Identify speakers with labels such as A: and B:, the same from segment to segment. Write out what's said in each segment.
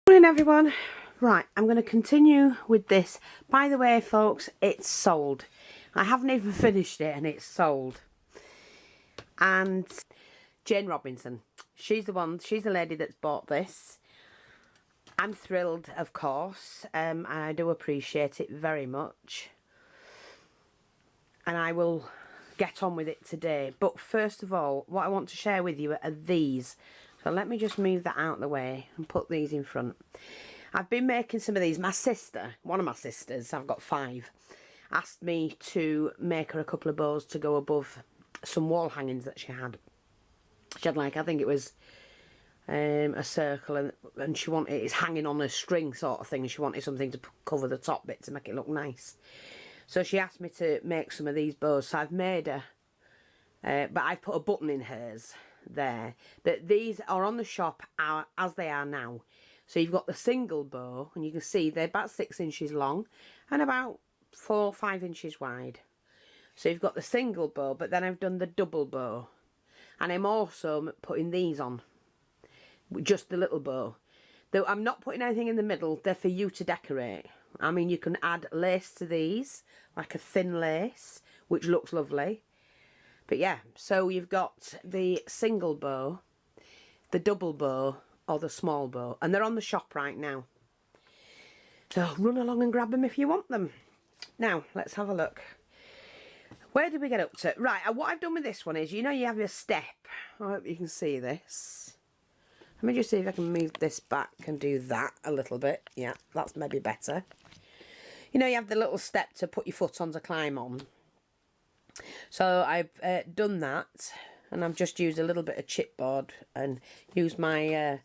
A: Morning everyone. Right, I'm going to continue with this. By the way folks, it's sold. I haven't even finished it and it's sold. And Jane Robinson, she's the lady that's bought this. I'm thrilled, of course, and I do appreciate it very much. And I will get on with it today. But first of all, what I want to share with you are these. So let me just move that out of the way and put these in front. I've been making some of these. My sister, one of my sisters, I've got 5, asked me to make her a couple of bows to go above some wall hangings that she had. She had like, I think it was a circle, and she wanted it's hanging on a string sort of thing, and she wanted something to cover the top bit to make it look nice. So she asked me to make some of these bows. So I've made her, but I've put a button in hers there. But these are on the shop as they are now. So you've got the single bow, and you can see they're about 6 inches long and about 4 or 5 inches wide. So you've got the single bow, but then I've done the double bow, and I'm also putting these on, just the little bow. Though I'm not putting anything in the middle, they're for you to decorate. I mean, you can add lace to these, like a thin lace, which looks lovely. But yeah, so you've got the single bow, the double bow, or the small bow, and they're on the shop right now. So run along and grab them if you want them. Now, let's have a look. Where did we get up to? Right, what I've done with this one is, you know, you have your step. I hope you can see this. Let me just see if I can move this back and do that a little bit. Yeah, that's maybe better. You know, you have the little step to put your foot on to climb on. So I've done that, and I've just used a little bit of chipboard and used my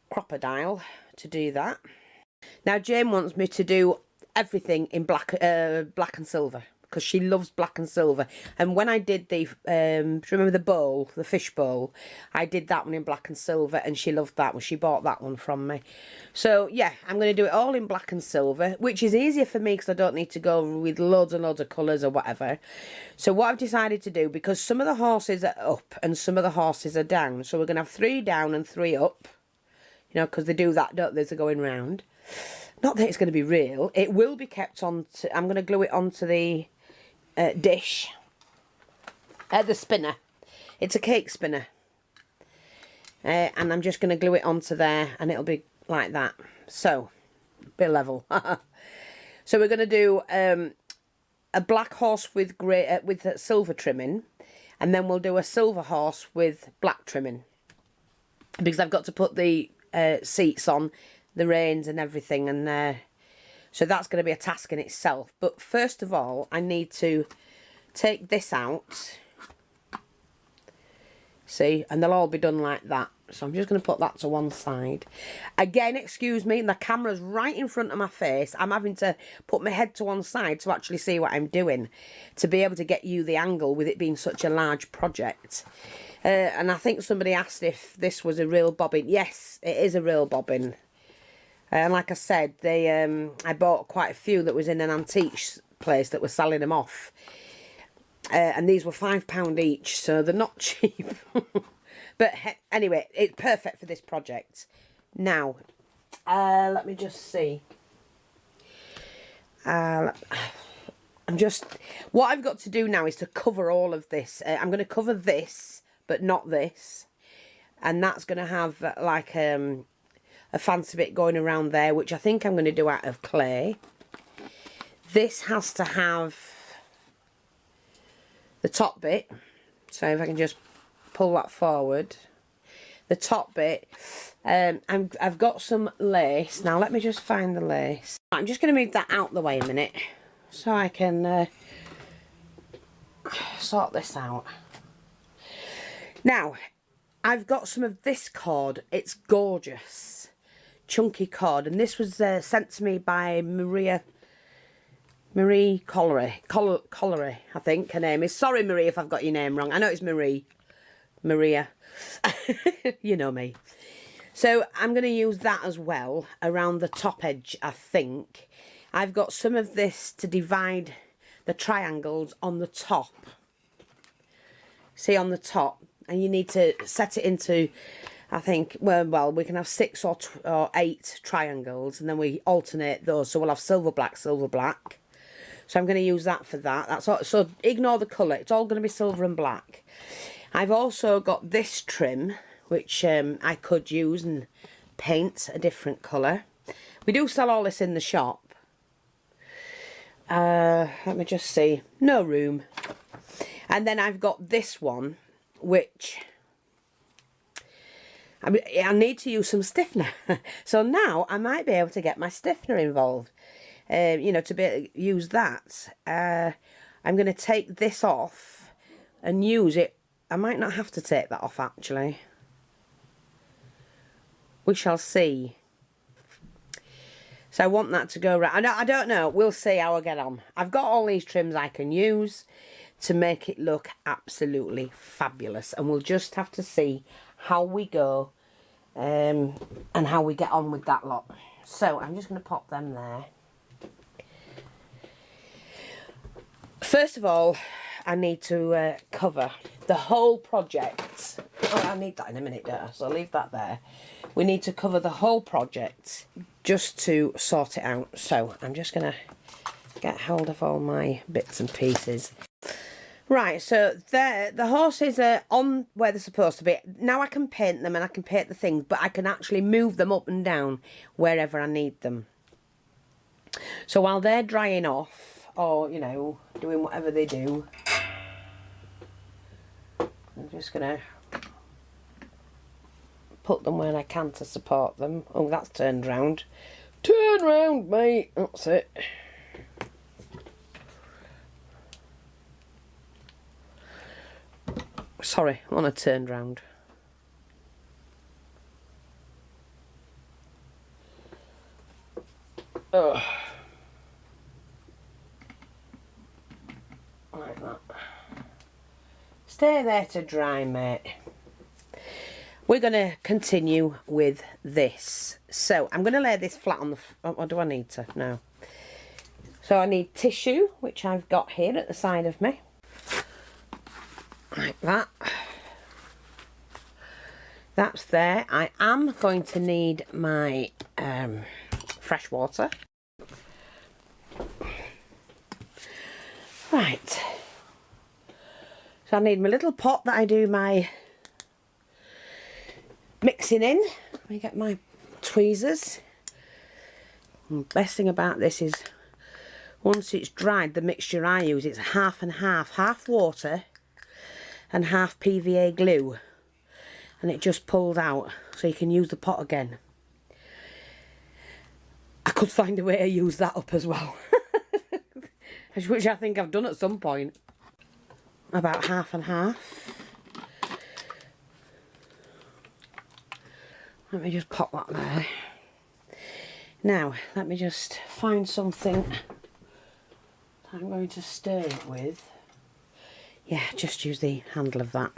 A: crocodile to do that. Now Jane wants me to do everything in black and silver, because she loves black and silver. And when I did the, remember the bowl, the fish bowl, I did that one in black and silver, and she loved that one. She bought that one from me. So yeah, I'm going to do it all in black and silver, which is easier for me because I don't need to go with loads and loads of colours or whatever. So what I've decided to do, because some of the horses are up and some of the horses are down, so we're going to have 3 down and 3 up, you know, because they do that, don't they, they're going round. Not that it's going to be real. It will be kept on to, I'm going to glue it onto the dish, the spinner. It's a cake spinner, and I'm just going to glue it onto there, and it'll be like that. So, be level. So we're going to do a black horse with grey with silver trimming, and then we'll do a silver horse with black trimming, because I've got to put the seats on, the reins and everything, and so that's going to be a task in itself. But first of all, I need to take this out. See, and they'll all be done like that. So I'm just going to put that to one side. Again, excuse me, the camera's right in front of my face. I'm having to put my head to one side to actually see what I'm doing, to be able to get you the angle with it being such a large project. And I think somebody asked if this was a real bobbin. Yes, it is a real bobbin. And like I said, they I bought quite a few that was in an antique place that was selling them off. And these were £5 each, so they're not cheap. But anyway, it's perfect for this project. Now, let me just see. What I've got to do now is to cover all of this. I'm going to cover this, but not this. And that's going to have like a fancy bit going around there, which I think I'm going to do out of clay. This has to have the top bit, so if I can just pull that forward, the top bit, I've got some lace. Now let me just find the lace. I'm just going to move that out the way a minute so I can sort this out. Now I've got some of this cord. It's gorgeous, chunky cord, and this was sent to me by Marie Collery, I think her name is. Sorry Marie if I've got your name wrong. I know it's Maria. You know me. So I'm going to use that as well around the top edge, I think. I've got some of this to divide the triangles on the top. See, on the top. And you need to set it into I think, well, we can have 6 or 8 triangles, and then we alternate those. So we'll have silver, black, silver, black. So I'm going to use that for that. That's all, so ignore the colour. It's all going to be silver and black. I've also got this trim, which I could use and paint a different colour. We do sell all this in the shop. Let me just see. No room. And then I've got this one, which I need to use some stiffener. So now I might be able to get my stiffener involved. You know, to be able to use that. I'm going to take this off and use it. I might not have to take that off, actually. We shall see. So I want that to go right. I don't know. We'll see how I get on. I've got all these trims I can use to make it look absolutely fabulous. And we'll just have to see how we go and how we get on with that lot. So I'm just going to pop them there. First of all, I need to cover the whole project. Oh, I need that in a minute, don't I? So I'll leave that there. We need to cover the whole project just to sort it out. So I'm just going to get hold of all my bits and pieces. Right, so there, the horses are on where they're supposed to be. Now I can paint them and I can paint the things, but I can actually move them up and down wherever I need them. So while they're drying off, or, you know, doing whatever they do, I'm just going to put them where I can to support them. Oh, that's turned round. Turn round, mate. That's it. Sorry, I want to turn round. Ugh. Like that. Stay there to dry, mate. We're going to continue with this. So I'm going to lay this flat on the... Or do I need to? No. So I need tissue, which I've got here at the side of me. Like that. That's there. I am going to need my fresh water. Right. So I need my little pot that I do my mixing in. Let me get my tweezers. And the best thing about this is once it's dried, the mixture I use, it's half and half. Half water and half PVA glue. And it just pulls out so you can use the pot again. I could find a way to use that up as well. Which I think I've done at some point. About half and half. Let me just pop that there. Now, let me just find something I'm going to stir it with. Yeah, just use the handle of that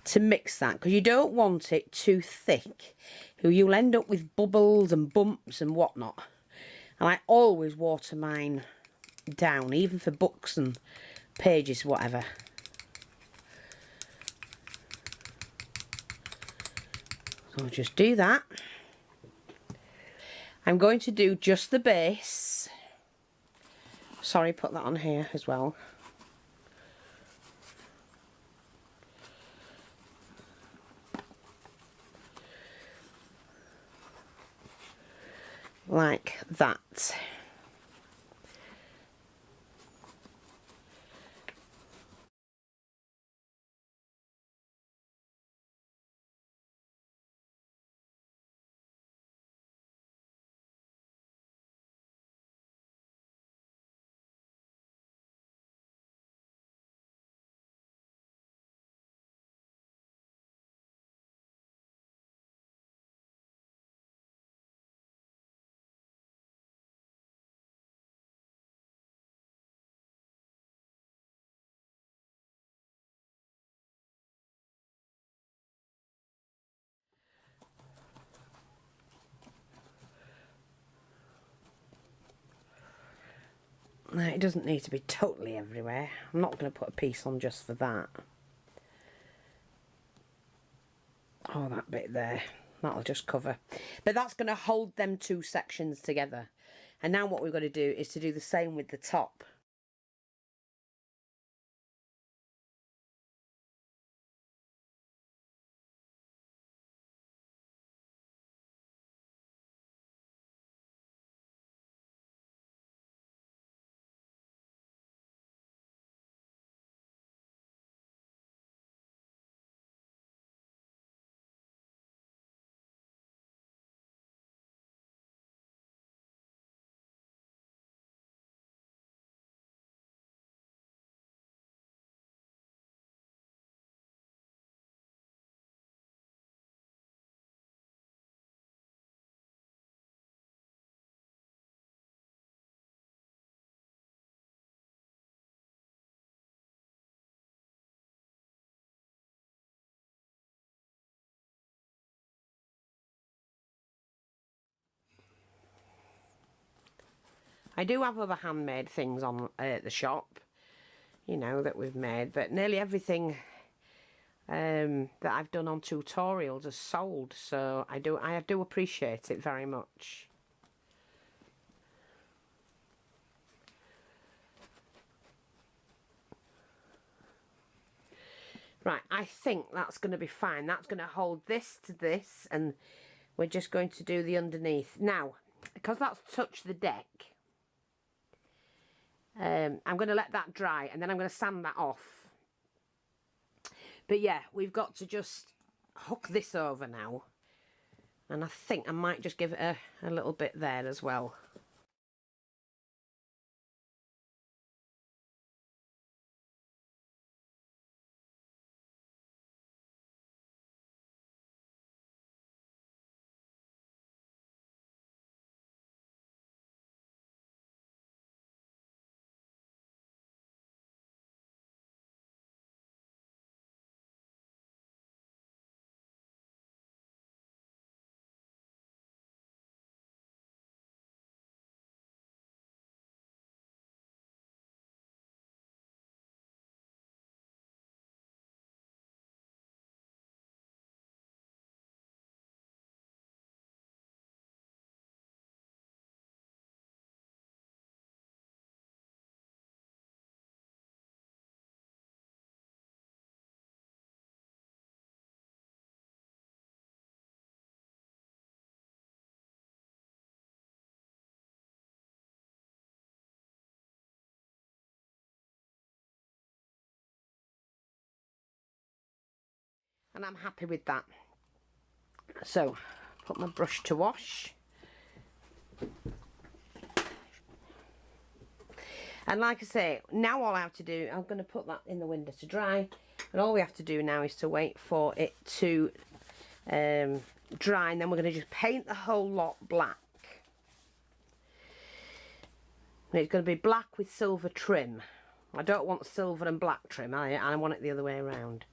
A: to mix that, because you don't want it too thick. You'll end up with bubbles and bumps and whatnot. And I always water mine down, even for books and pages, whatever. So I'll just do that. I'm going to do just the base. Sorry, put that on here as well. Like that. Now, it doesn't need to be totally everywhere. I'm not going to put a piece on just for that. Oh, Oh, that bit there. That'll just cover. But that's going to hold them two sections together. And now what we've got to do is to do the same with the top. I do have other handmade things on the shop, you know, that we've made, but nearly everything that I've done on tutorials is sold, so I do appreciate it very much. Right, I think that's going to be fine. That's going to hold this to this, and we're just going to do the underneath. Now, because that's touched the deck, I'm going to let that dry, and then I'm going to sand that off. But yeah, we've got to just hook this over now. And I think I might just give it a little bit there as well. And I'm happy with that. So, put my brush to wash. And like I say, now all I have to do, I'm going to put that in the window to dry. And all we have to do now is to wait for it to dry. And then we're going to just paint the whole lot black. And it's going to be black with silver trim. I don't want silver and black trim. I want it the other way around.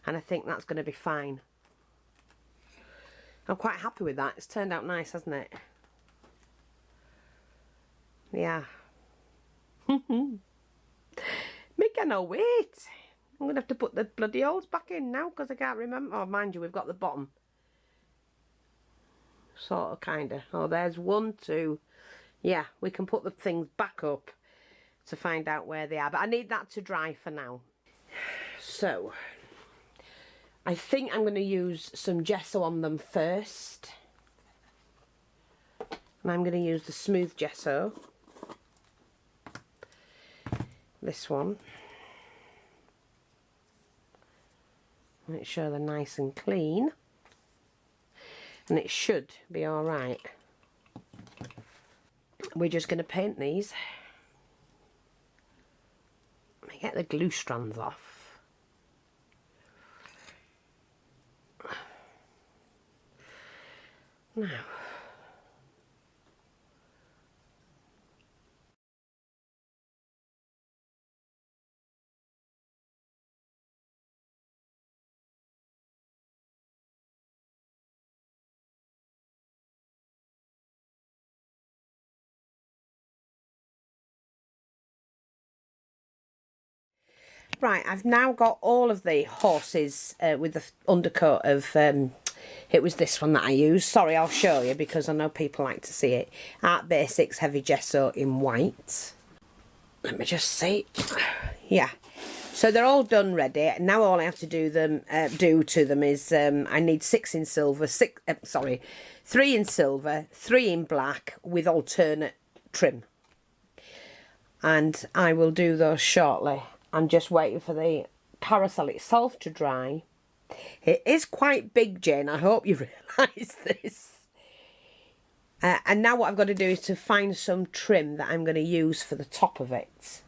A: And I think that's going to be fine. I'm quite happy with that. It's turned out nice, hasn't it? Yeah. Me cannot wait. I'm going to have to put the bloody holes back in now because I can't remember. Oh, mind you, we've got the bottom. Sort of, kind of. Oh, there's 1, 2. Yeah, we can put the things back up to find out where they are. But I need that to dry for now. So, I think I'm going to use some gesso on them first. And I'm going to use the smooth gesso. This one. Make sure they're nice and clean. And it should be alright. We're just going to paint these. Let me get the glue strands off. Now. Right, I've now got all of the horses with the undercoat of it was this one that I used. Sorry, I'll show you because I know people like to see it. Art Basics Heavy Gesso in white. Let me just see. Yeah. So they're all done ready. Now all I have to do to them is I need 6 in silver, 3 in silver, 3 in black with alternate trim. And I will do those shortly. I'm just waiting for the carousel itself to dry. It is quite big, Jane. I hope you realise this. And now what I've got to do is to find some trim that I'm going to use for the top of it.